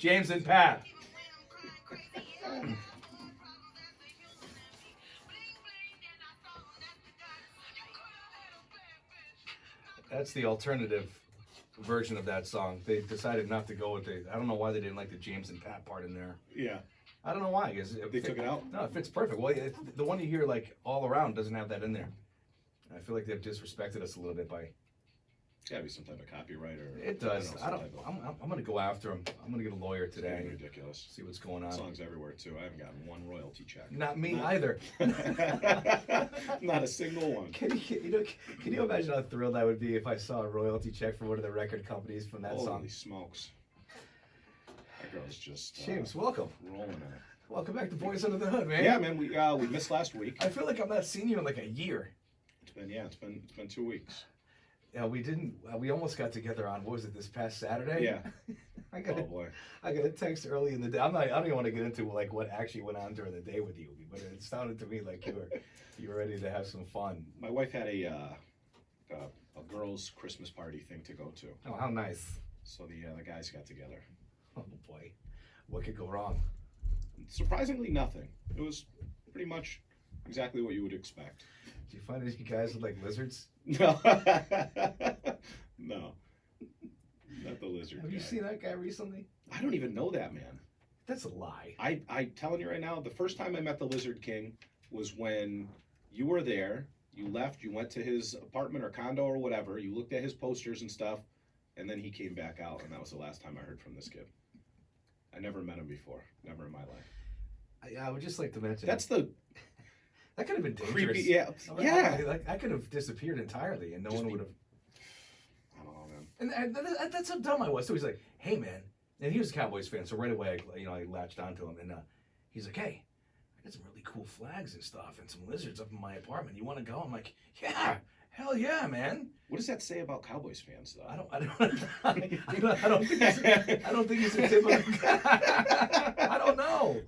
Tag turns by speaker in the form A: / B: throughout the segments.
A: James and Pat. That's the alternative version of that song. They decided not to go with the. I don't know why they didn't like the James and Pat part in there.
B: Yeah.
A: I don't know why.
B: They took it out?
A: No, it fits perfect. Well, the one you hear like all around doesn't have that in there. I feel like they've disrespected us a little bit by.
B: It's gotta be some type of copyright or.
A: It does.
B: I don't know,
A: I'm gonna go after him. I'm gonna get a lawyer
B: it's
A: today.
B: getting ridiculous.
A: See what's going on.
B: Songs everywhere too. I haven't gotten one royalty check.
A: Not me either.
B: Not a single one.
A: Can you imagine how thrilled I would be if I saw a royalty check from one of the record companies from that
B: Holy
A: song?
B: smokes. That girl's just
A: James, welcome.
B: rolling in it.
A: Welcome back to Boys Under the Hood, man.
B: Yeah, man. We missed last week.
A: I feel like I'm not seeing you in like a year.
B: It's been 2 weeks.
A: Yeah, we didn't. We almost got together on what was it this past Saturday?
B: Yeah.
A: I got
B: Oh boy.
A: I got a text early in the day. I don't even want to get into like what actually went on during the day with you, but it sounded to me like you were ready to have some fun.
B: My wife had a girls' Christmas party thing to go to,
A: Oh, how nice!
B: so the guys got together.
A: Oh boy, what could go wrong?
B: Surprisingly, nothing. It was pretty much exactly what you would expect.
A: Did you find any guys with like lizards?
B: No, no, not the lizard.
A: Have you
B: guy.
A: seen that guy recently?
B: I don't even know that man.
A: That's a lie.
B: I telling you right now, the first time I met the Lizard King was when you were there. You left. You went to his apartment or condo or whatever. You looked at his posters and stuff, and then he came back out, and that was the last time I heard from this kid. I never met him before. Never in my life.
A: I would just like to mention
B: That's the
A: that could have been dangerous.
B: creepy. Yeah,
A: I mean,
B: yeah.
A: Like I could have disappeared entirely, and no
B: Just
A: one
B: be-
A: would have.
B: I don't know, man.
A: And that's how dumb I was. So he's like, "Hey, man," and he was a Cowboys fan, so right away, I latched onto him, and he's like, "Hey, I got some really cool flags and stuff, and some lizards up in my apartment. You want to go?" I'm like, "Yeah, hell yeah, man."
B: What does that say about Cowboys fans, though?
A: I don't think he's a typical guy. I don't know.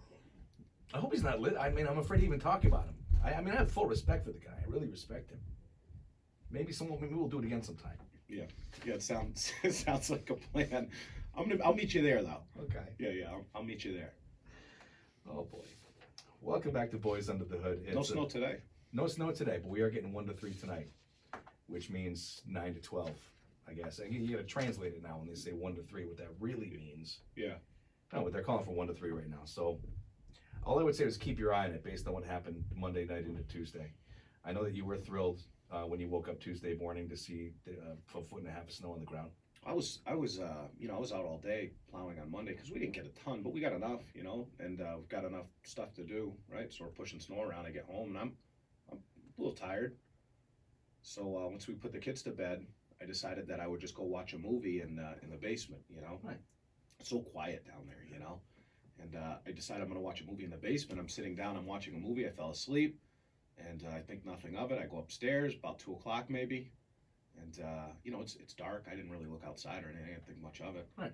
A: I hope he's not lit. I mean, I'm afraid to even talk about him. I mean, I have full respect for the guy. I really respect him. Maybe we'll do it again sometime.
B: Yeah, it sounds like a plan. I'll meet you there, though.
A: Okay.
B: Yeah, I'll meet you there.
A: Oh boy. Welcome back to Boys Under the Hood.
B: No snow today.
A: No snow today, but we are getting 1 to 3 tonight, which means 9 to 12, I guess. And you got to translate it now when they say 1 to 3, what that really means.
B: Yeah.
A: No, but they're calling for 1 to 3 right now. So all I would say is keep your eye on it based on what happened Monday night into Tuesday. I know that you were thrilled when you woke up Tuesday morning to see a foot and a half of snow on the ground.
B: I was out all day plowing on Monday because we didn't get a ton, but we got enough, and we've got enough stuff to do, right? So we're pushing snow around. I get home and I'm a little tired. So once we put the kids to bed, I decided that I would just go watch a movie in the basement.
A: Right.
B: It's so quiet down there, And I decided I'm going to watch a movie in the basement. I'm sitting down. I'm watching a movie. I fell asleep, and I think nothing of it. I go upstairs about 2:00 maybe. And, it's dark. I didn't really look outside or anything. I didn't think much of it.
A: Right.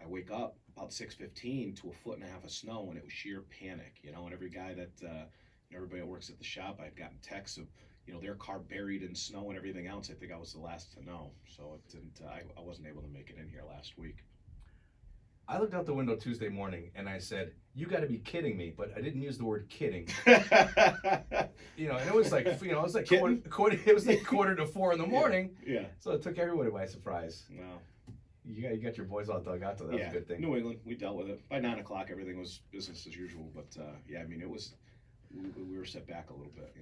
B: I wake up about 6:15 to a foot and a half of snow, and it was sheer panic, And every guy everybody that works at the shop, I'd gotten texts of, their car buried in snow and everything else. I think I was the last to know. So it didn't, I wasn't able to make it in here last week.
A: I looked out the window Tuesday morning and I said, "You got to be kidding me!" But I didn't use the word "kidding." And it was like, it was like quarter to 4 in the morning.
B: Yeah.
A: So it took everybody by surprise.
B: Wow.
A: You got your boys all dug out, though. That was a good thing.
B: New England, we dealt with it. By 9:00, everything was business as usual. But it was. We were set back a little bit,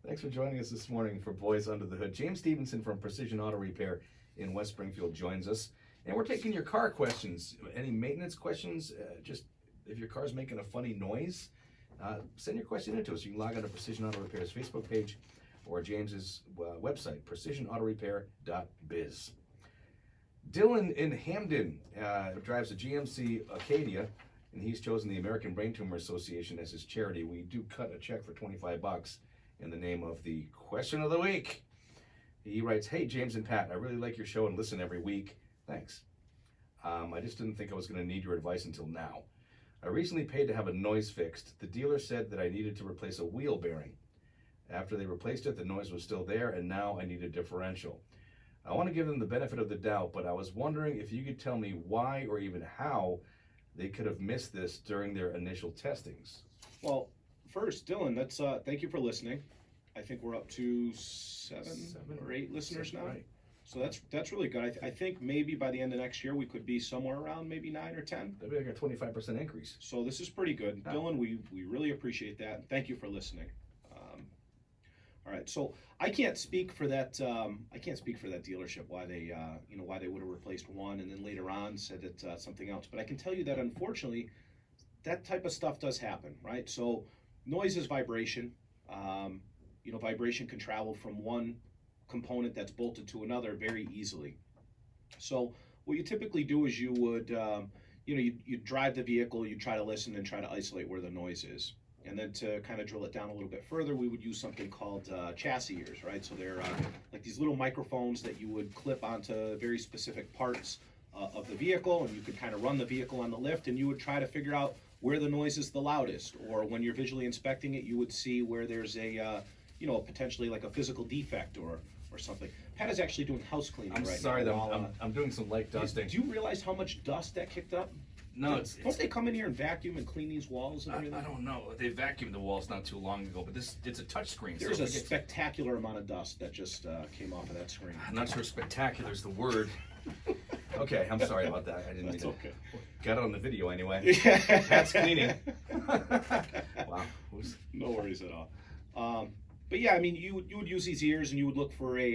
A: Thanks for joining us this morning for Boys Under the Hood. James Stevenson from Precision Auto Repair in West Springfield joins us. And we're taking your car questions. Any maintenance questions? Just if your car's making a funny noise, send your question into us. You can log on to Precision Auto Repair's Facebook page or James's website, precisionautorepair.biz. Dylan in Hamden drives a GMC Acadia, and he's chosen the American Brain Tumor Association as his charity. We do cut a check for $25 in the name of the question of the week. He writes, "Hey, James and Pat, I really like your show and listen every week. Thanks. I just didn't think I was going to need your advice until now. I recently paid to have a noise fixed. The dealer said that I needed to replace a wheel bearing. After they replaced it, the noise was still there, and now I need a differential. I want to give them the benefit of the doubt, but I was wondering if you could tell me why or even how they could have missed this during their initial testings.
B: Well, first, Dylan, that's thank you for listening. I think we're up to seven or eight listeners now.
A: Right.
B: So that's really good. I think maybe by the end of next year we could be somewhere around maybe 9 or 10.
A: That'd be like a 25% increase.
B: So this is pretty good,
A: Yeah.
B: Dylan. We really appreciate that. Thank you for listening. All right, so I can't speak for that. I can't speak for that dealership why they why they would have replaced one and then later on said that something else. But I can tell you that unfortunately, that type of stuff does happen, right? So noise is vibration. Vibration can travel from one component that's bolted to another very easily. So what you typically do is you would, you drive the vehicle, you try to listen and try to isolate where the noise is. And then to kind of drill it down a little bit further, we would use something called chassis ears, right? So they're like these little microphones that you would clip onto very specific parts of the vehicle, and you could kind of run the vehicle on the lift, and you would try to figure out where the noise is the loudest, or when you're visually inspecting it, you would see where there's a potentially like a physical defect or something. Pat is actually doing house cleaning
A: I'm
B: right
A: sorry
B: now.
A: that
B: while,
A: I'm doing some light dusting.
B: Do you realize how much dust that kicked up?
A: No, it's
B: Don't they come in here and vacuum and clean these walls and everything?
A: I don't know. They vacuumed the walls not too long ago, but it's a touch screen.
B: There's
A: so
B: a
A: if it gets-
B: spectacular amount of dust that just came off of that screen.
A: I'm not sure spectacular is the word. Okay, I'm sorry about that. I didn't mean
B: That's
A: to.
B: okay.
A: Got it on the video anyway. Pat's cleaning. Wow. Who's...
B: No worries at all. But yeah, I mean, you would use these ears and you would look for a,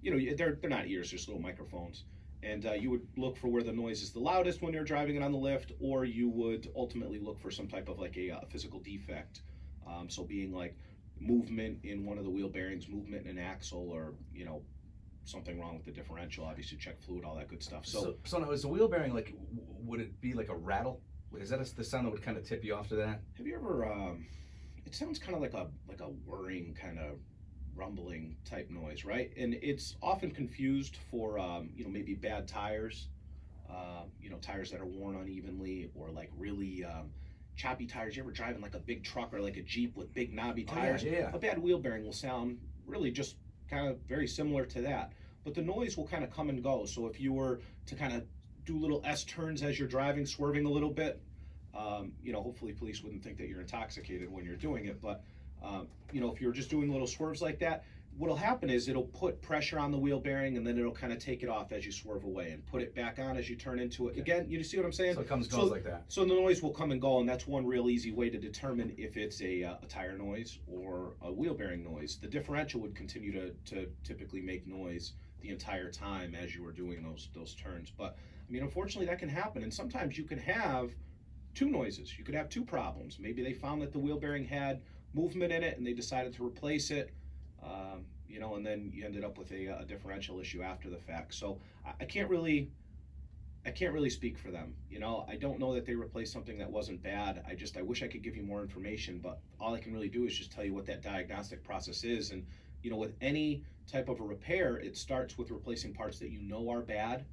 B: they're not ears, they're just little microphones. And you would look for where the noise is the loudest when you're driving it on the lift, or you would ultimately look for some type of like a physical defect. So being like movement in one of the wheel bearings, movement in an axle, or, something wrong with the differential, obviously check fluid, all that good stuff. So
A: now is the wheel bearing like, would it be like a rattle? Is that the sound that would kind of tip you off to that?
B: have you ever, it sounds kind of like a whirring kind of rumbling type noise, right? And it's often confused for maybe bad tires, tires that are worn unevenly, or like really choppy tires. You ever driving like a big truck or like a Jeep with big knobby tires?
A: Yeah.
B: A bad wheel bearing will sound really just kind of very similar to that, but the noise will kind of come and go. So if you were to kind of do little S turns as you're driving, swerving a little bit, hopefully police wouldn't think that you're intoxicated when you're doing it, but if you're just doing little swerves like that, what'll happen is it'll put pressure on the wheel bearing, and then it'll kind of take it off as you swerve away and put it back on as you turn into it. Again, you see what I'm saying?
A: So it goes like that.
B: So the noise will come and go, and that's one real easy way to determine if it's a tire noise or a wheel bearing noise. The differential would continue to typically make noise the entire time as you were doing those turns. But I mean, unfortunately, that can happen, and sometimes you can have two noises. You could have two problems. Maybe they found that the wheel bearing had movement in it and they decided to replace it, and then you ended up with a differential issue after the fact. So I can't really speak for them. I don't know that they replaced something that wasn't bad. I wish I could give you more information, but all I can really do is just tell you what that diagnostic process is. And with any type of a repair, it starts with replacing parts that are bad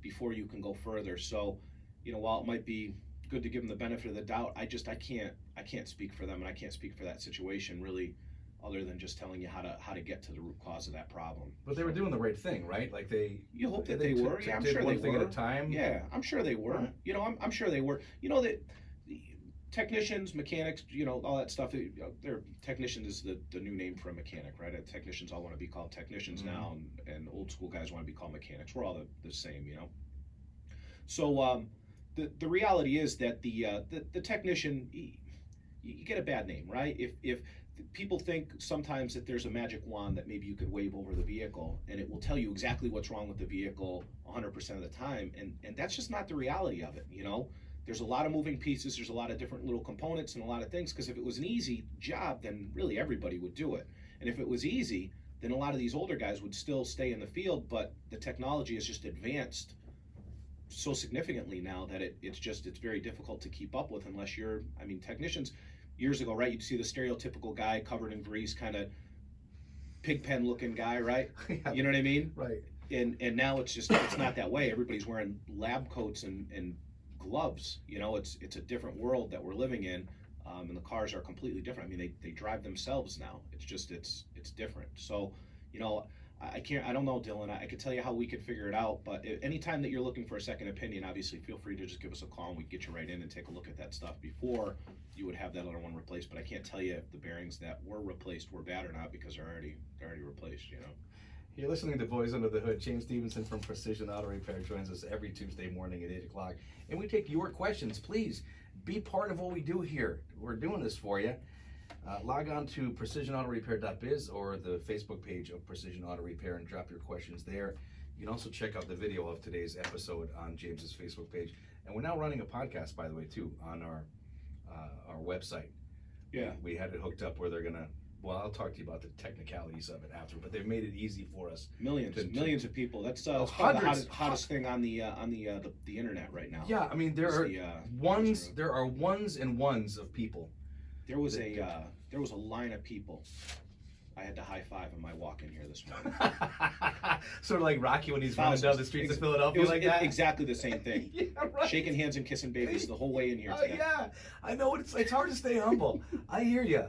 B: before you can go further. So while it might be good to give them the benefit of the doubt, I can't speak for them, and I can't speak for that situation really, other than just telling you how to get to the root cause of that problem.
A: But they were doing the right thing, right? Like
B: You hope that they were. Yeah, I'm sure they
A: one thing
B: were.
A: at a time.
B: Yeah, I'm sure they were.
A: Right.
B: I'm sure they were. That technicians, mechanics, all that stuff. They're technicians is the new name for a mechanic, right? Technicians all want to be called technicians now, and old school guys want to be called mechanics. We're all the same, So the reality is that the technician, you get a bad name, right? If people think sometimes that there's a magic wand that maybe you could wave over the vehicle and it will tell you exactly what's wrong with the vehicle 100% of the time, and that's just not the reality of it. There's a lot of moving pieces, there's a lot of different little components and a lot of things, because if it was an easy job, then really everybody would do it. And if it was easy, then a lot of these older guys would still stay in the field, but the technology has just advanced so significantly now that it's very difficult to keep up with unless technicians years ago, right? You'd see the stereotypical guy covered in grease, kind of pig pen looking guy, right?
A: Yeah.
B: You know what I mean?
A: Right.
B: And now it's not that way. Everybody's wearing lab coats and gloves. It's a different world that we're living in, and the cars are completely different. I mean, they drive themselves now. It's different. So, I don't know, Dylan. I could tell you how we could figure it out, but anytime that you're looking for a second opinion, obviously feel free to just give us a call and we get you right in and take a look at that stuff before you would have that other one replaced. But I can't tell you if the bearings that were replaced were bad or not because they're already replaced, you know.
A: You're listening to Boys Under the Hood. James Stevenson from Precision Auto Repair joins us every Tuesday morning at 8 o'clock. And we take your questions. Please be part of what we do here. We're doing this for you. Log on to precisionautorepair.biz or the Facebook page of Precision Auto Repair and drop your questions there. You can also check out the video of today's episode on James's Facebook page. And we're now running a podcast, by the way, too, on our website.
B: Yeah.
A: We had it hooked up where they're gonna. Well, I'll talk to you about the technicalities of it after, but they've made it easy for us.
B: Millions of people. That's probably
A: hundreds,
B: the hottest thing on the internet right now.
A: Yeah, I mean there are ones and ones of people.
B: There was a line of people I had to high five on my walk in here this morning.
A: Sort of like Rocky when he's running down the streets of Philadelphia like that.
B: Exactly the same thing.
A: Yeah, right.
B: Shaking hands and kissing babies the whole way in here
A: Oh
B: today.
A: yeah, I know it's hard to stay humble. I hear you.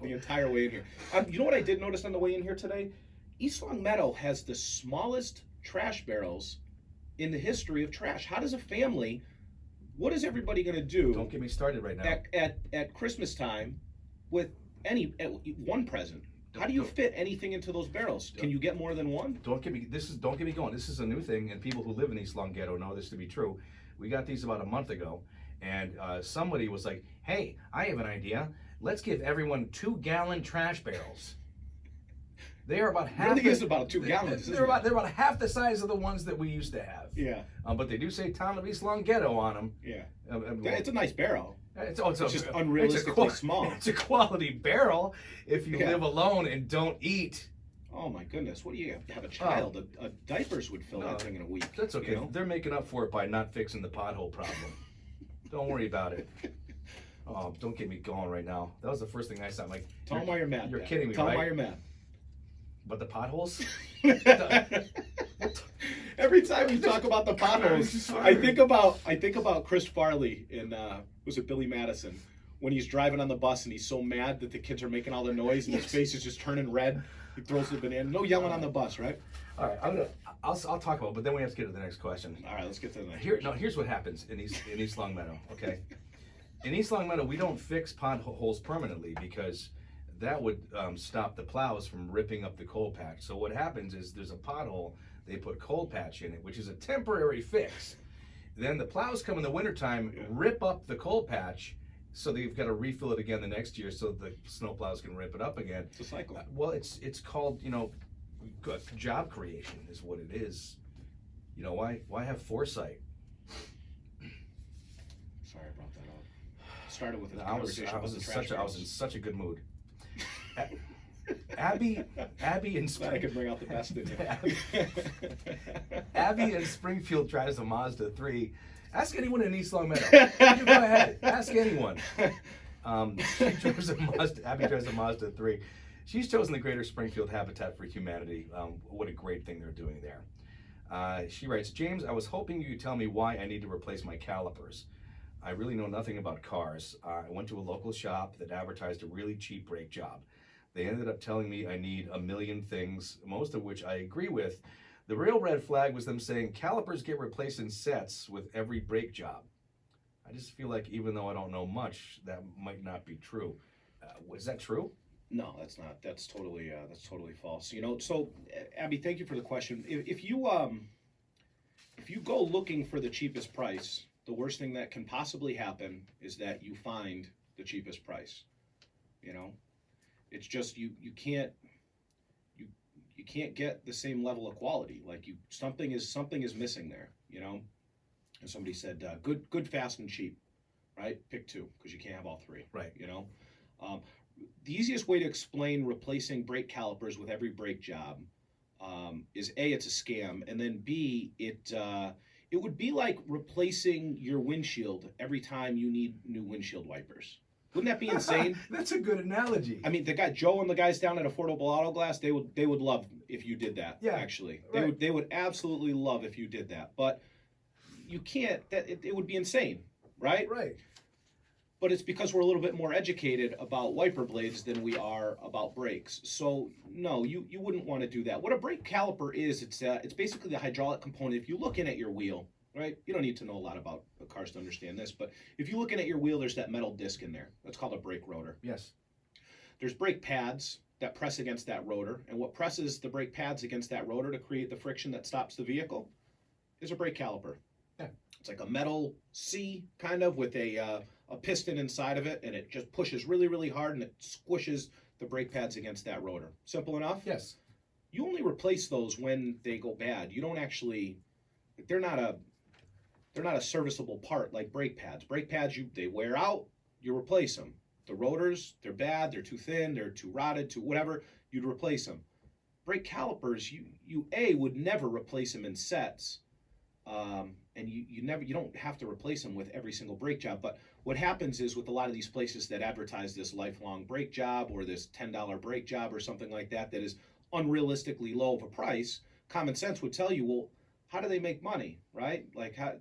B: The entire way in here. You know what I did notice on the way in here today? East Long Meadow has the smallest trash barrels in the history of trash. How does a family? What is everybody going to do?
A: Don't get me started right now.
B: At Christmas time with one present. How do you fit anything into those barrels? Can you get more than one?
A: Don't get me going. This is a new thing, and people who live in East Long Ghetto know this to be true. We got these about a month ago, and somebody was like, "Hey, I have an idea. Let's give everyone 2-gallon trash barrels." They are about half.
B: It really is about 2 gallons.
A: They're about half the size of the ones that we used to have.
B: Yeah.
A: But they do say "Town of East Long Ghetto" on them.
B: Yeah.
A: Well,
B: It's a nice barrel.
A: It's
B: just unrealistically small.
A: It's a quality barrel if you live alone and don't eat.
B: Oh my goodness! What do you have a child? A diapers would fill that thing in a week.
A: That's okay.
B: You know?
A: They're making up for it by not fixing the pothole problem. Don't worry about it. Oh, don't get me going right now. That was the first thing I said. I'm like,
B: tell them why you're mad.
A: You're kidding me,
B: Tell
A: right?
B: them why you're mad.
A: But the potholes?
B: Every time we talk about the potholes, I think about Chris Farley in was it Billy Madison when he's driving on the bus and he's so mad that the kids are making all the noise and his face is just turning red. He throws the banana. No yelling on the bus, right?
A: All right, I'll talk about it, but then we have to get to the next question.
B: All right, let's get to the next.
A: Here's what happens in East Long Meadow. Okay, in East Long Meadow, we don't fix potholes permanently because that would stop the plows from ripping up the coal patch. So what happens is there's a pothole, they put coal patch in it, which is a temporary fix. Then the plows come in the wintertime, rip up the coal patch, so they've got to refill it again the next year so the snow plows can rip it up again.
B: It's a cycle.
A: Well, it's called, job creation is what it is. You know, why have foresight?
B: Sorry I brought that up. Started with a
A: I was in such a good mood. Abby and
B: I could bring out the best in you.
A: Abby in Springfield drives a Mazda 3. Ask anyone in East Long Meadow. You go ahead. Ask anyone. Abby drives a Mazda 3. She's chosen the Greater Springfield Habitat for Humanity. What a great thing they're doing there. She writes, James, I was hoping you could tell me why I need to replace my calipers. I really know nothing about cars. I went to a local shop that advertised a really cheap brake job. They ended up telling me I need a million things, most of which I agree with. The real red flag was them saying calipers get replaced in sets with every brake job. I just feel like even though I don't know much, that might not be true. Is that true?
B: No, that's not. That's totally false. So Abby, thank you for the question. If you go looking for the cheapest price, the worst thing that can possibly happen is that you find the cheapest price. It's just you can't get the same level of quality. Like something is missing there. And somebody said good, fast, and cheap, right? Pick two because you can't have all three.
A: Right.
B: The easiest way to explain replacing brake calipers with every brake job is A, it's a scam, and then B, it would be like replacing your windshield every time you need new windshield wipers. Wouldn't that be insane?
A: That's a good analogy.
B: I mean, Joe and the guys down at Affordable Auto Glass, they would love if you did that.
A: Yeah,
B: actually,
A: right.
B: they would absolutely love if you did that. But you can't. It would be insane, right?
A: Right.
B: but it's because we're a little bit more educated about wiper blades than we are about brakes. So no, you wouldn't want to do that. What a brake caliper is, it's basically the hydraulic component. If you look in at your wheel, right? You don't need to know a lot about cars to understand this, but if you look in at your wheel, there's that metal disc in there. That's called a brake rotor.
A: Yes.
B: There's brake pads that press against that rotor, and what presses the brake pads against that rotor to create the friction that stops the vehicle is a brake caliper.
A: Yeah.
B: It's like a metal C kind of with a piston inside of it, and it just pushes really, really hard, and it squishes the brake pads against that rotor. Simple enough?
A: Yes.
B: You only replace those when they go bad. You don't actually, they're not a serviceable part like brake pads. Brake pads, they wear out, you replace them. The rotors, they're bad, they're too thin, they're too rotted, too whatever, you'd replace them. Brake calipers, you would never replace them in sets. And you don't have to replace them with every single brake job. But what happens is with a lot of these places that advertise this lifelong brake job or this $10 brake job or something like that that is unrealistically low of a price, common sense would tell you, well, how do they make money, right? Like, how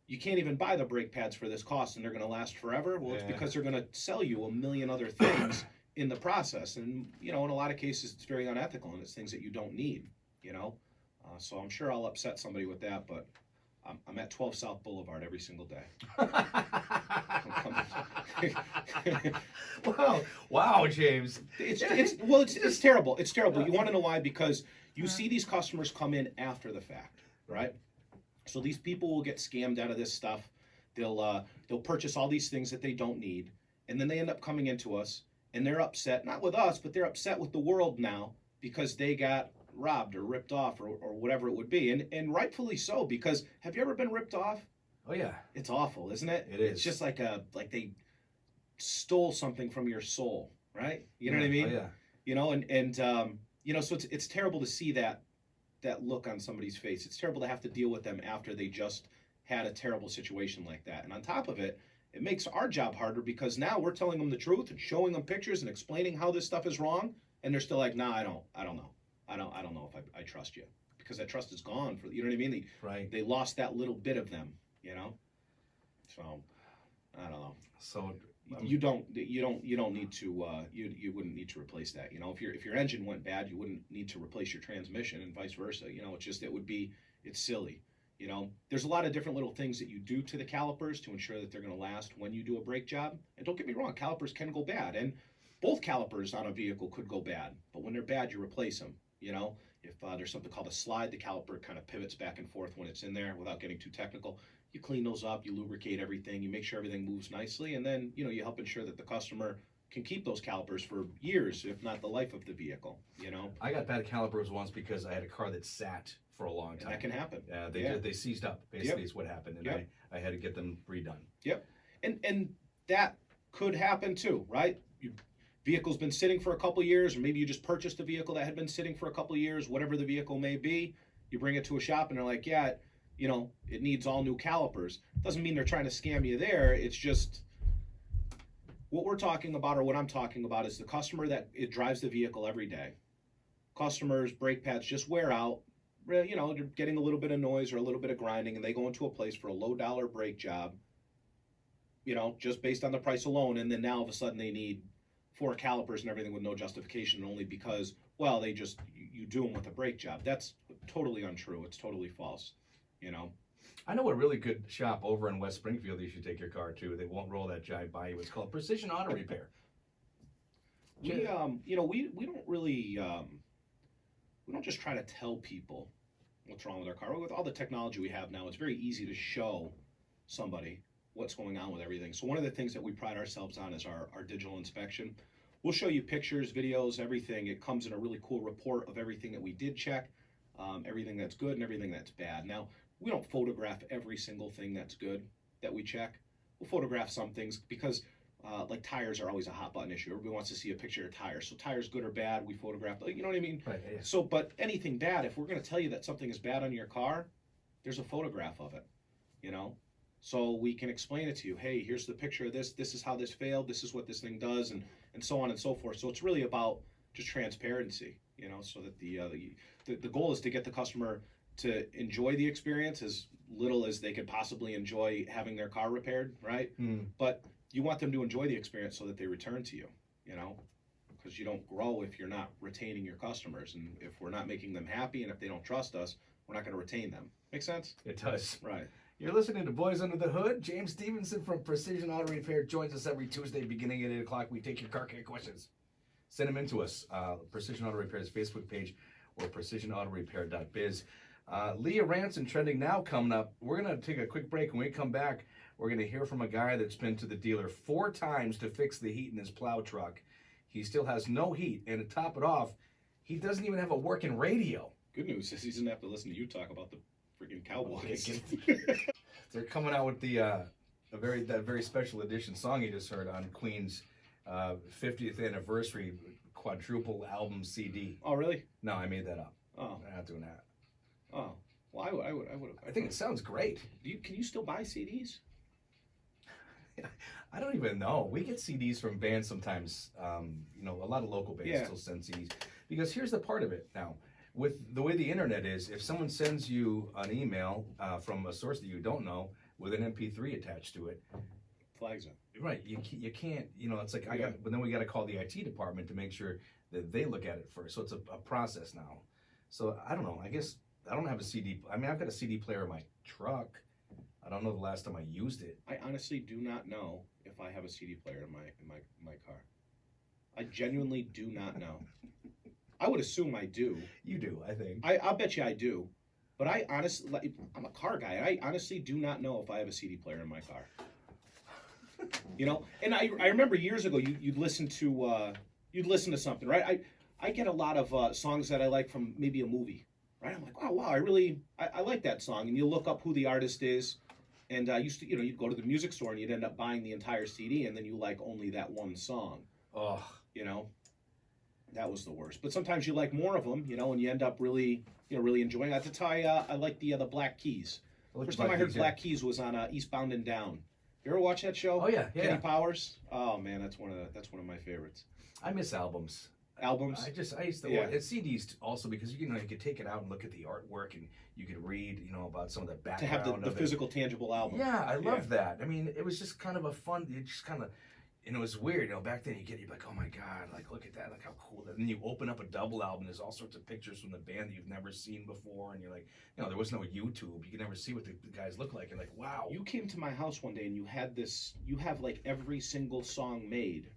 B: you can't even buy the brake pads for this cost and they're going to last forever. Well, it's because they're going to sell you a million other things in the process. And, in a lot of cases, it's very unethical and it's things that you don't need, So I'm sure I'll upset somebody with that, but I'm at 12 South Boulevard every single day.
A: Wow, James.
B: It's terrible. It's terrible. You want to know why? Because you see these customers come in after the fact, right? So these people will get scammed out of this stuff. They'll purchase all these things that they don't need, and then they end up coming into us, and they're upset, not with us, but they're upset with the world now because they got robbed or ripped off or whatever it would be, and rightfully so, because have you ever been ripped off?
A: Oh yeah.
B: It's awful, isn't it?
A: It is.
B: It's just like they stole something from your soul, right? You know what I mean?
A: Oh yeah.
B: So it's terrible to see that look on somebody's face. It's terrible to have to deal with them after they just had a terrible situation like that. And on top of it, it makes our job harder because now we're telling them the truth and showing them pictures and explaining how this stuff is wrong, and they're still like, "Nah, I don't know. I don't know if I trust you," because that trust is gone for, you know what I mean? They lost that little bit of them, So I don't know.
A: So
B: you don't need to you wouldn't need to replace that. If your engine went bad, you wouldn't need to replace your transmission and vice versa. It's silly. There's a lot of different little things that you do to the calipers to ensure that they're going to last when you do a brake job. And don't get me wrong, calipers can go bad, and both calipers on a vehicle could go bad. But when they're bad, you replace them. If there's something called a slide, the caliper kind of pivots back and forth when it's in there. Without getting too technical, you clean those up, you lubricate everything, you make sure everything moves nicely, and then you help ensure that the customer can keep those calipers for years, if not the life of the vehicle.
A: I got bad calipers once because I had a car that sat for a long time.
B: And that can happen.
A: They seized up, basically. Is what happened, and I had to get them redone.
B: Yep, and that could happen too, right? Your vehicle's been sitting for a couple years, or maybe you just purchased a vehicle that had been sitting for a couple years, whatever the vehicle may be. You bring it to a shop and they're like, yeah, it needs all new calipers. Doesn't mean they're trying to scam you there. It's just what we're talking about, or what I'm talking about, is the customer that it drives the vehicle every day. Customers' brake pads just wear out. They're getting a little bit of noise or a little bit of grinding, and they go into a place for a $low brake job, just based on the price alone, and then now all of a sudden they need 4 calipers and everything with no justification, only because, well, you do them with a brake job. That's totally untrue. It's totally false.
A: I know a really good shop over in West Springfield you should take your car to. They won't roll that jive by you. It's called Precision Auto Repair.
B: We don't really we don't just try to tell people what's wrong with our car. With all the technology we have now, it's very easy to show somebody what's going on with everything. So one of the things that we pride ourselves on is our digital inspection. We'll show you pictures, videos, everything. It comes in a really cool report of everything that we did check, everything that's good and everything that's bad. Now, we don't photograph every single thing that's good that we check. We'll photograph some things because like tires are always a hot button issue. Everybody wants to see a picture of tires. So tires good or bad, we photograph, you know what I mean?
A: Right, yeah.
B: So, but anything bad, if we're going to tell you that something is bad on your car, there's a photograph of it, So we can explain it to you. Hey, here's the picture of this. This is how this failed. This is what this thing does, and so on and so forth. So it's really about just transparency, so that the goal is to get the customer to enjoy the experience as little as they could possibly enjoy having their car repaired, right? But you want them to enjoy the experience so that they return to you, you know, because you don't grow if you're not retaining your customers. And if we're not making them happy and if they don't trust us, we're not going to retain them. Make sense?
A: It does.
B: Right.
A: You're listening to Boys Under the Hood. James Stevenson from Precision Auto Repair joins us every Tuesday beginning at 8 o'clock. We take your car care questions. Send them in to us. Precision Auto Repair's Facebook page or precisionautorepair.biz. Leah Ranson trending now coming up. We're going to take a quick break. When we come back, we're going to hear from a guy that's been to the dealer 4 times to fix the heat in his plow truck. He still has no heat. And to top it off, he doesn't even have a working radio.
B: Good news is he doesn't have to listen to you talk about the freaking Cowboys.
A: They're coming out with that very special edition song you just heard on Queen's 50th anniversary quadruple album CD.
B: Oh, really?
A: No, I made that up.
B: Oh,
A: I'm not doing that.
B: oh. Well, I would have.
A: I think it sounds great.
B: Can you still buy CDs?
A: I don't even know. We get CDs from bands sometimes. A lot of local bands still send CDs. Because here's the part of it now. With the way the internet is, if someone sends you an email from a source that you don't know with an MP3 attached to it,
B: Flags it.
A: right? You can't. It's like but then we got to call the IT department to make sure that they look at it first. So it's a process now. So I don't know. I guess I don't have a CD. I mean, I've got a CD player in my truck. I don't know the last time I used it.
B: I honestly do not know if I have a CD player in my car. I genuinely do not know. I would assume I do.
A: You do, I think.
B: I'll bet you I do. But I honestly, I'm a car guy. I honestly do not know if I have a CD player in my car. And I remember years ago you'd listen to something, right? I get a lot of songs that I like from maybe a movie, right? I'm like, wow, I like that song, and you look up who the artist is, and you'd go to the music store and you'd end up buying the entire CD, and then you like only that one song.
A: Oh,
B: that was the worst. But sometimes you like more of them, and you end up really enjoying it. That's why I like the Black Keys. First time I heard Black Keys was on Eastbound and Down. You ever watch that show?
A: Oh yeah.
B: Kenny Powers. Oh man, that's one of my favorites.
A: I miss albums.
B: Albums.
A: I used to and CDs also because you could take it out and look at the artwork and you could read about some of the background
B: to have the physical tangible album.
A: Yeah, I love that. I mean, it was just kind of a fun. It just kind of. And it was weird, back then you're like, oh my God, like look at that, like how cool that. And then you open up a double album, there's all sorts of pictures from the band that you've never seen before, and you're like, there was no YouTube, you could never see what the guys look like. You're like, wow.
B: You came to my house one day and you have like every single song made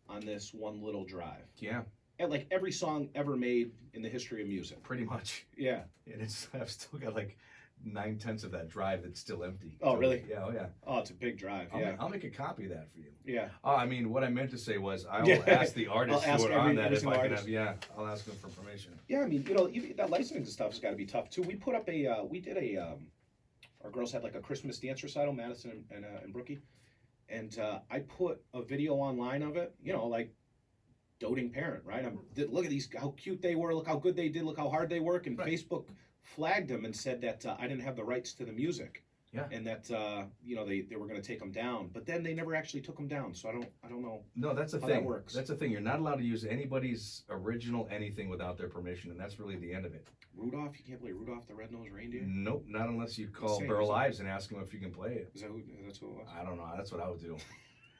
B: on this one little drive.
A: Yeah.
B: And like every song ever made in the history of music.
A: Pretty much.
B: Yeah.
A: And I've still got like 9/10 of that drive that's still empty.
B: Oh, really?
A: Yeah, oh yeah.
B: Oh, it's a big drive.
A: I'll make a copy of that for you.
B: Yeah.
A: Oh, I mean, what I meant to say was I will ask the artists who are on that if I can have. Yeah, I'll ask them for permission.
B: Yeah, I mean, that licensing stuff's got to be tough too. We put up our girls had like a Christmas dance recital, Madison and Brookie, and I put a video online of it. Like doting parent, right? Look at these, how cute they were. Look how good they did. Look how hard they work. And right. Facebook flagged them and said that I didn't have the rights to the music.
A: Yeah.
B: And that they were going to take them down, but then they never actually took them down. So I don't know.
A: No, that's the
B: how
A: thing.
B: That works.
A: That's the thing. You're not allowed to use anybody's original anything without their permission, and that's really the end of it.
B: Rudolph, you can't play Rudolph the Red-Nosed Reindeer.
A: Nope, not unless you call Burl Ives and ask him if you can play it.
B: That's who it was?
A: I don't know. That's what I would do.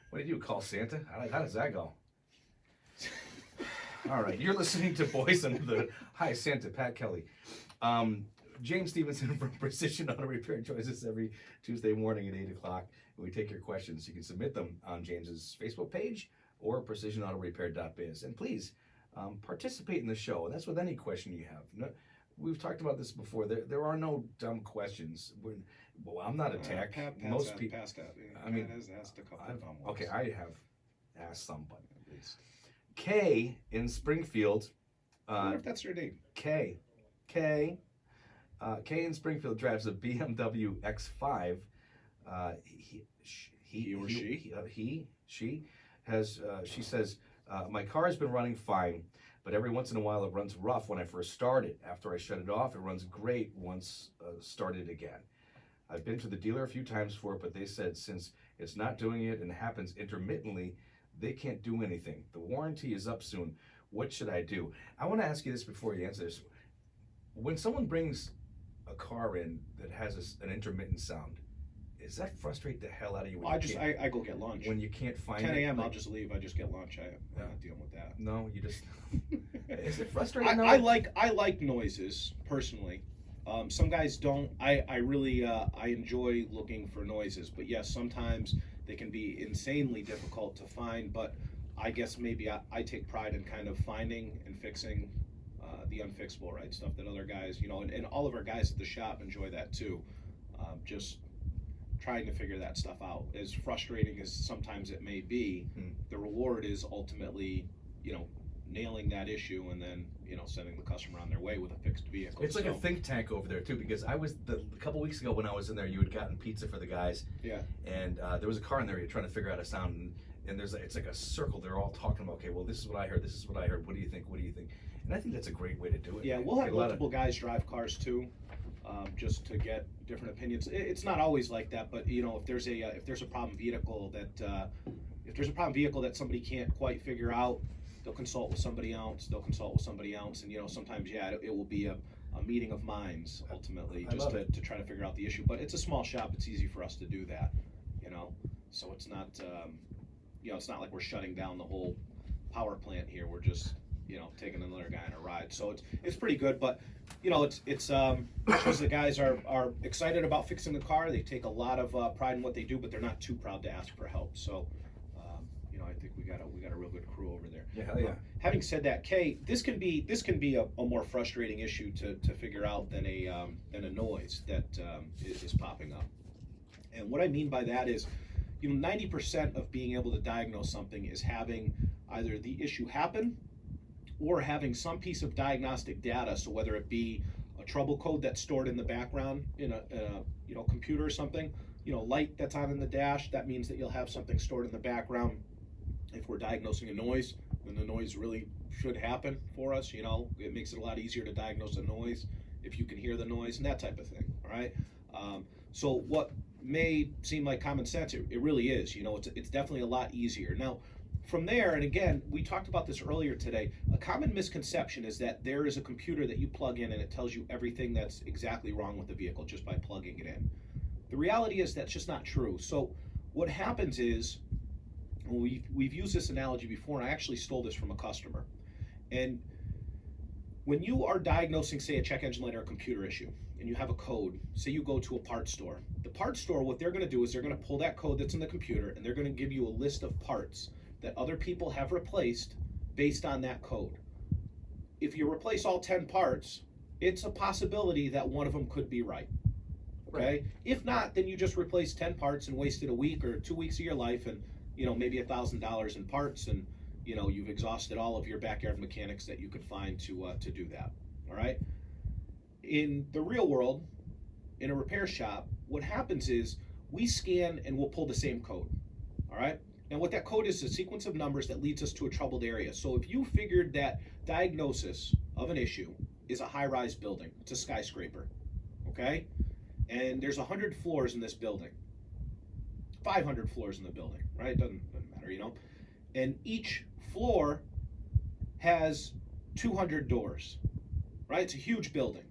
A: What did you call Santa? How does that go? All right, you're listening to Boys Under the Hi Santa, Pat Kelly. James Stevenson from Precision Auto Repair joins us every Tuesday morning at 8 o'clock. We take your questions. You can submit them on James's Facebook page or precisionautorepair.biz. And please participate in the show. That's with any question you have. No, we've talked about this before. There are no dumb questions. Well, I'm not a tech. Most people. I mean,
B: has asked a couple of dumb ones.
A: Okay, I have asked some, but at least. Kay in Springfield.
B: I wonder if that's your name.
A: Kay in Springfield drives a BMW X5. She says, my car has been running fine, but every once in a while it runs rough when I first start it. After I shut it off, it runs great once started again. I've been to the dealer a few times for it, but they said since it's not doing it and happens intermittently, they can't do anything. The warranty is up soon. What should I do? I want to ask you this before you answer this. When someone brings a car in that has an intermittent sound, Does that frustrate the hell out of you?
B: Well, I go get lunch.
A: When you can't find
B: 10
A: it,
B: a.m.
A: like,
B: I'll just leave. I just get lunch. I'm not dealing with that.
A: no, you just. Is it frustrating?
B: I like noises personally. Some guys don't. I really I enjoy looking for noises, but yes, sometimes they can be insanely difficult to find. But I guess maybe I take pride in kind of finding and fixing the unfixable, right? Stuff that other guys, and all of our guys at the shop enjoy that too. Just trying to figure that stuff out. As frustrating as sometimes it may be, the reward is ultimately, nailing that issue and then, sending the customer on their way with a fixed vehicle.
A: It's like a think tank over there too, because a couple weeks ago when I was in there, you had gotten pizza for the guys.
B: Yeah.
A: And there was a car in there. You're trying to figure out a sound, and it's like a circle. They're all talking about, okay, well, this is what I heard. This is what I heard. What do you think? What do you think? And I think that's a great way to do it.
B: Yeah, we'll have multiple guys drive cars too, just to get different opinions. It's not always like that, but if there's a problem vehicle that somebody can't quite figure out, they'll consult with somebody else. And sometimes it will be a meeting of minds ultimately, just to try to figure out the issue. But it's a small shop; it's easy for us to do that, So it's not it's not like we're shutting down the whole power plant here. We're just taking another guy on a ride. So it's pretty good, but it's shows the guys are excited about fixing the car. They take a lot of pride in what they do, but they're not too proud to ask for help. So I think we got a real good crew over there.
A: Yeah, hell yeah.
B: Having said that, Kay, this can be a more frustrating issue to figure out than a noise that is popping up. And what I mean by that is, 90% of being able to diagnose something is having either the issue happen or having some piece of diagnostic data. So whether it be a trouble code that's stored in the background in a computer or something, light that's on in the dash, that means that you'll have something stored in the background. If we're diagnosing a noise, then the noise really should happen for us. It makes it a lot easier to diagnose a noise if you can hear the noise and that type of thing. All right. So what may seem like common sense, it really is. It's definitely a lot easier. Now, from there, and again, we talked about this earlier today, a common misconception is that there is a computer that you plug in and it tells you everything that's exactly wrong with the vehicle just by plugging it in. The reality is that's just not true. So what happens is, we've used this analogy before, and I actually stole this from a customer. And when you are diagnosing, say, a check engine light or a computer issue, and you have a code, say you go to a parts store. The parts store, what they're going to do is they're going to pull that code that's in the computer, and they're going to give you a list of parts that other people have replaced based on that code. If you replace all 10 parts, it's a possibility that one of them could be right. Okay? Right. If not, then you just replace 10 parts and wasted a week or 2 weeks of your life and maybe $1,000 in parts, and you've exhausted all of your backyard mechanics that you could find to do that. All right. In the real world, in a repair shop, what happens is we scan and we'll pull the same code. All right. And what that code is a sequence of numbers that leads us to a troubled area. So if you figured that diagnosis of an issue is a high-rise building, it's a skyscraper, okay, and there's 100 floors in this building, 500 floors in the building, right? Doesn't matter, And each floor has 200 doors, right? It's a huge building.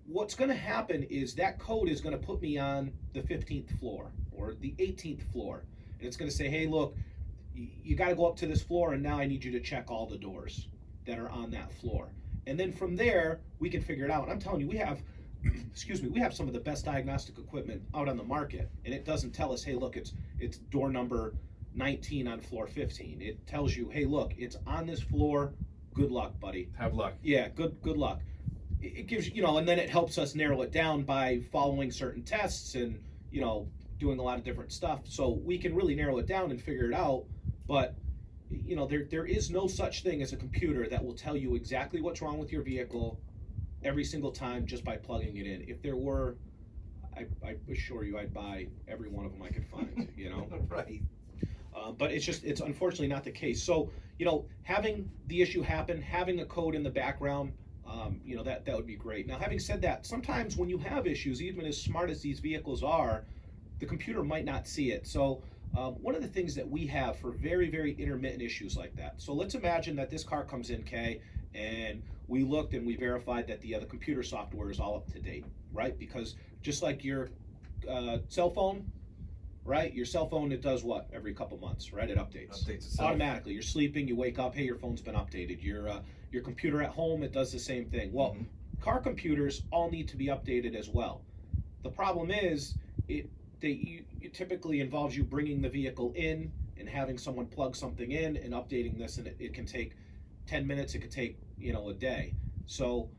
B: What's going to happen is that code is going to put me on the 15th floor or the 18th floor. And it's going to say, hey, look, you got to go up to this floor, and now I need you to check all the doors that are on that floor. And then from there, we can figure it out. And I'm telling you, we have we have some of the best diagnostic equipment out on the market, and it doesn't tell us, hey, look, it's door number 19 on floor 15. It tells you, hey, look, it's on this floor. Good luck, buddy.
A: Have luck.
B: Yeah, good luck. It gives and then it helps us narrow it down by following certain tests and doing a lot of different stuff. So we can really narrow it down and figure it out. But there is no such thing as a computer that will tell you exactly what's wrong with your vehicle every single time just by plugging it in. If there were, I assure you I'd buy every one of them I could find,
A: Right.
B: But it's unfortunately not the case. So, having the issue happen, having a code in the background, that would be great. Now, having said that, sometimes when you have issues, even as smart as these vehicles are, the computer might not see it. So one of the things that we have for very, very intermittent issues like that. So let's imagine that this car comes in, Kay, and we looked and we verified that the computer software is all up to date, right? Because just like your cell phone, right? Your cell phone, it does what? Every couple months, right? It updates.
A: Updates itself.
B: Automatically. You're sleeping, you wake up, hey, your phone's been updated. Your computer at home, it does the same thing. Well, car computers all need to be updated as well. The problem is, it typically involves you bringing the vehicle in and having someone plug something in and updating this, and it can take 10 minutes, it could take, a day. So,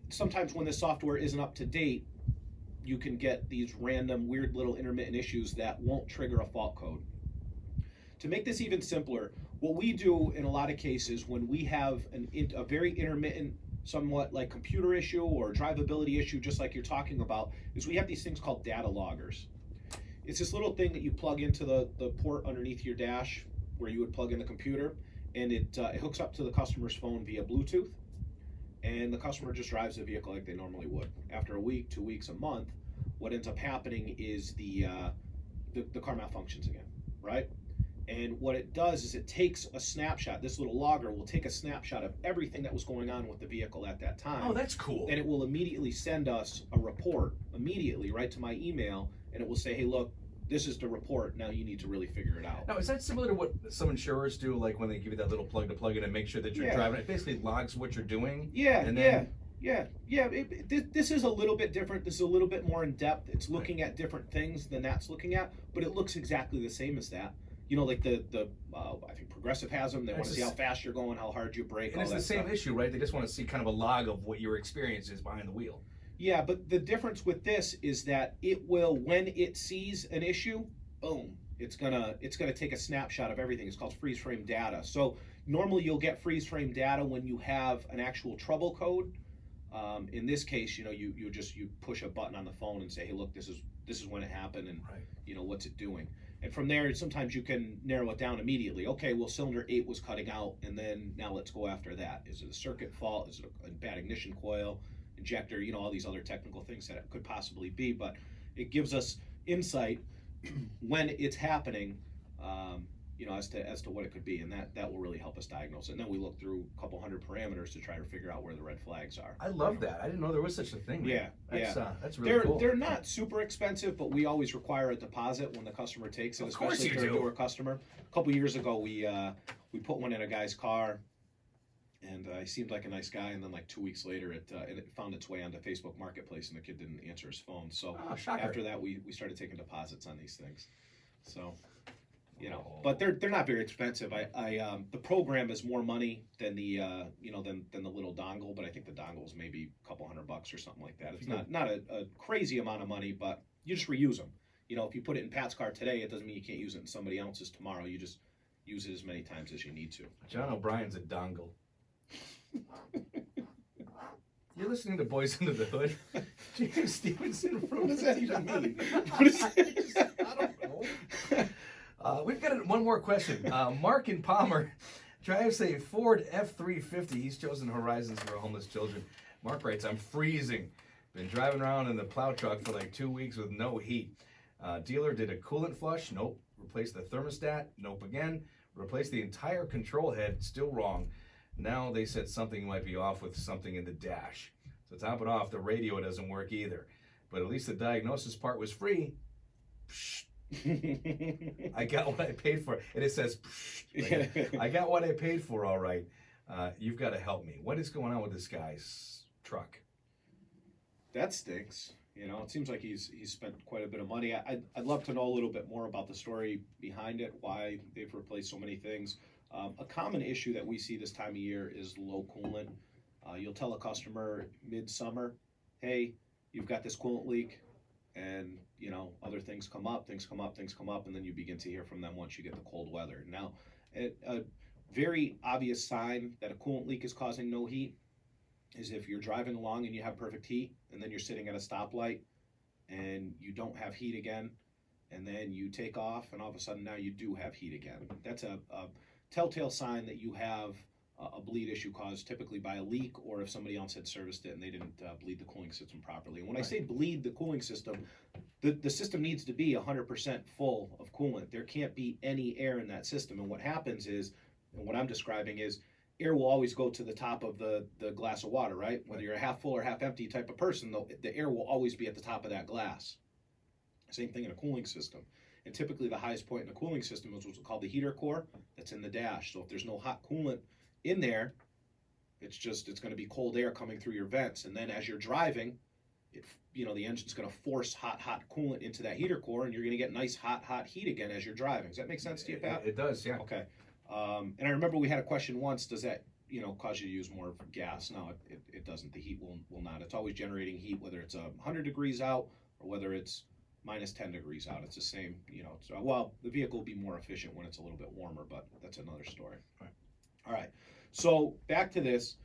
B: sometimes when the software isn't up to date, you can get these random weird little intermittent issues that won't trigger a fault code. To make this even simpler, what we do in a lot of cases when we have a very intermittent, somewhat like computer issue or drivability issue, just like you're talking about, is we have these things called data loggers. It's this little thing that you plug into the port underneath your dash where you would plug in the computer, and it hooks up to the customer's phone via Bluetooth, and the customer just drives the vehicle like they normally would. After a week, 2 weeks, a month, what ends up happening is the car malfunctions again, right? And what it does is it takes a snapshot. This little logger will take a snapshot of everything that was going on with the vehicle at that time.
A: Oh, that's cool.
B: And it will immediately send us a report immediately right to my email, and it will say, hey, look, this is the report. Now you need to really figure it out.
A: Now, is that similar to what some insurers do, like when they give you that little plug to plug in and make sure that you're driving? It basically logs what you're doing.
B: Yeah,
A: and then...
B: yeah. This is a little bit different. This is a little bit more in depth. It's looking at different things than that's looking at, but it looks exactly the same as that. Like the I think Progressive has them. They want to see how fast you're going, how hard you brake.
A: And it's the same issue, right? They just want to see kind of a log of what your experience is behind the wheel.
B: Yeah, but the difference with this is that it will, when it sees an issue, boom, it's gonna take a snapshot of everything. It's called freeze frame data. So normally you'll get freeze frame data when you have an actual trouble code. In this case, you push a button on the phone and say, hey, look, this is when it happened, and what's it doing. And from there, sometimes you can narrow it down immediately. Okay, well, cylinder 8 was cutting out, and then now let's go after that. Is it a circuit fault? Is it a bad ignition coil, injector? All these other technical things that it could possibly be. But it gives us insight when it's happening, as to what it could be, and that will really help us diagnose it. And then we look through a couple hundred parameters to try to figure out where the red flags are.
A: I love that. I didn't know there was such a thing.
B: Yeah,
A: that's really cool.
B: They're not super expensive, but we always require a deposit when the customer takes it, especially if they're a newer customer. A couple years ago, we put one in a guy's car, and he seemed like a nice guy. And then like 2 weeks later, it found its way onto Facebook Marketplace, and the kid didn't answer his phone. So after that, we started taking deposits on these things. So. But they're not very expensive. The program is more money than the than the little dongle, but I think the dongle is maybe a couple $100 or something like that. It's not a crazy amount of money, but you just reuse them. If you put it in Pat's car today, it doesn't mean you can't use it in somebody else's tomorrow. You just use it as many times as you need to.
A: John O'Brien's a dongle. You're listening to Boys Under the Hood. James Stevenson from...
B: What does that even mean? What is that?
A: I don't know. We've got one more question. Mark in Palmer drives a Ford F-350. He's chosen Horizons for homeless children. Mark writes, I'm freezing. Been driving around in the plow truck for like 2 weeks with no heat. Dealer did a coolant flush. Nope. Replaced the thermostat. Nope again. Replaced the entire control head. Still wrong. Now they said something might be off with something in the dash. So top it off, the radio doesn't work either. But at least the diagnosis part was free. Psh. I got what I paid for. And it says, right? I got what I paid for, all right. You've got to help me. What is going on with this guy's truck?
B: That stinks. It seems like he's spent quite a bit of money. I'd love to know a little bit more about the story behind it, why they've replaced so many things. A common issue that we see this time of year is low coolant. You'll tell a customer midsummer, hey, you've got this coolant leak, and other things come up, and then you begin to hear from them once you get the cold weather. Now, a very obvious sign that a coolant leak is causing no heat is if you're driving along and you have perfect heat, and then you're sitting at a stoplight and you don't have heat again, and then you take off, and all of a sudden now you do have heat again. That's a telltale sign that you have a bleed issue caused typically by a leak, or if somebody else had serviced it and they didn't bleed the cooling system properly. And when I say bleed the cooling system, the system needs to be 100% full of coolant. There can't be any air in that system. And what happens is, and what I'm describing is, air will always go to the top of the glass of water, right? Whether you're a half full or half empty type of person, though, the air will always be at the top of that glass. Same thing in a cooling system. And typically the highest point in a cooling system is what's called the heater core. That's in the dash. So if there's no hot coolant in there, it's going to be cold air coming through your vents. And then as you're driving, the engine's going to force hot coolant into that heater core, and you're going to get nice hot heat again as you're driving. Does that make sense to you, Pat?
A: It does, yeah.
B: Okay. And I remember we had a question once, does that, cause you to use more gas? No, it doesn't. The heat will not. It's always generating heat, whether it's 100 degrees out or whether it's minus 10 degrees out. It's the same, the vehicle will be more efficient when it's a little bit warmer, but that's another story. All right. So back to this.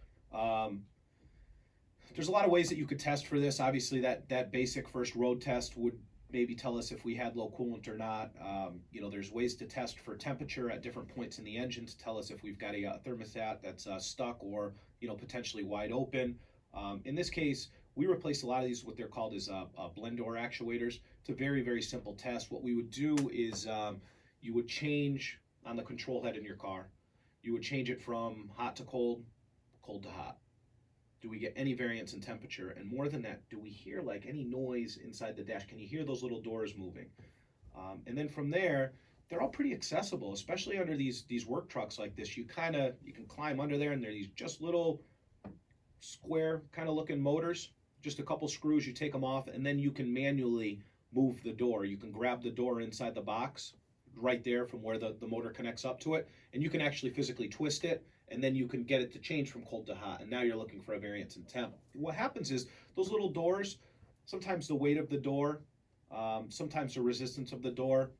B: There's a lot of ways that you could test for this. Obviously, that basic first road test would maybe tell us if we had low coolant or not. There's ways to test for temperature at different points in the engine to tell us if we've got a thermostat that's stuck or potentially wide open. In this case, we replaced a lot of these, what they're called is blend door actuators. It's a very, very simple test. What we would do is you would change on the control head in your car. You would change it from hot to cold, cold to hot. Do we get any variance in temperature? And more than that, do we hear like any noise inside the dash? Can you hear those little doors moving? And then from there, they're all pretty accessible, especially under these work trucks like this. You can climb under there, and they're these just little square kind of looking motors. Just a couple screws, you take them off, and then you can manually move the door. You can grab the door inside the box right there from where the motor connects up to it, and you can actually physically twist it, and then you can get it to change from cold to hot, and now you're looking for a variance in temp. What happens is those little doors, sometimes the weight of the door, sometimes the resistance of the door,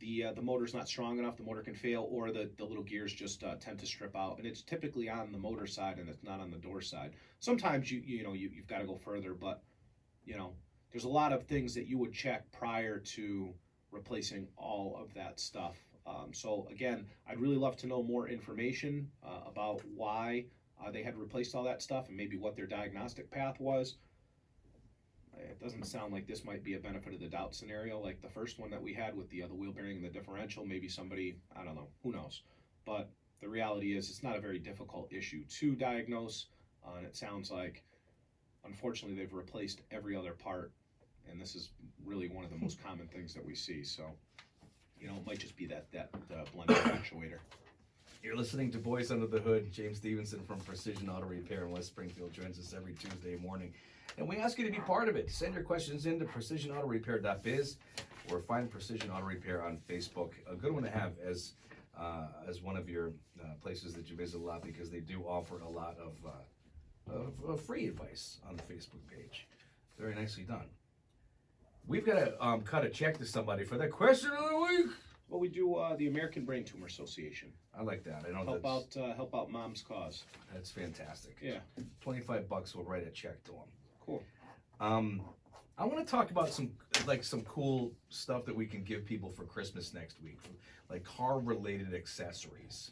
B: the motor's not strong enough, the motor can fail, or the little gears just tend to strip out, and it's typically on the motor side and it's not on the door side. Sometimes you've got to go further, but there's a lot of things that you would check prior to replacing all of that stuff. So again, I'd really love to know more information about why they had replaced all that stuff and maybe what their diagnostic path was. It doesn't sound like this might be a benefit of the doubt scenario like the first one that we had with the wheel bearing and the differential. Maybe somebody, I don't know, who knows. But the reality is it's not a very difficult issue to diagnose, and it sounds like, unfortunately, they've replaced every other part, and this is really one of the most common things that we see. So, it might just be that blended actuator.
A: You're listening to Boys Under the Hood. James Stevenson from Precision Auto Repair in West Springfield joins us every Tuesday morning. And we ask you to be part of it. Send your questions in to precisionautorepair.biz or find Precision Auto Repair on Facebook. A good one to have as one of your places that you visit a lot, because they do offer a lot of free advice on the Facebook page. Very nicely done. We've got to cut a check to somebody for the question of the week.
B: Well, we do the American Brain Tumor Association.
A: I like that. I know
B: Help out Mom's cause.
A: That's fantastic.
B: Yeah.
A: $25, we'll write a check to them.
B: Cool.
A: I want to talk about some cool stuff that we can give people for Christmas next week, like car-related accessories.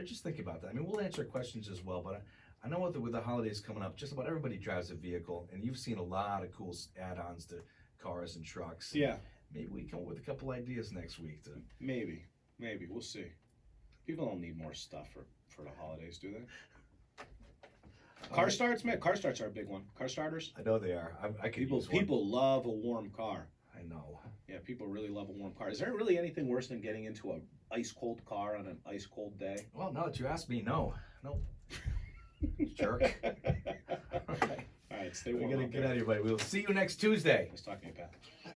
A: Just think about that. I mean, we'll answer questions as well, but I know with the holidays coming up, just about everybody drives a vehicle, and you've seen a lot of cool add-ons to cars and trucks.
B: Yeah.
A: Maybe we come up with a couple ideas next week.
B: Maybe. We'll see. People don't need more stuff for the holidays, do they? Car starts, man. Car starts are a big one. Car starters.
A: I know they are. I could use one.
B: People love a warm car.
A: I know.
B: Yeah, people really love a warm car. Is there really anything worse than getting into an ice cold car on an ice cold day?
A: Well, now that you ask me, no. Jerk.
B: All right, stay warm.
A: We're gonna get out of here, buddy. We'll see you next Tuesday.
B: Nice talking to you, Pat.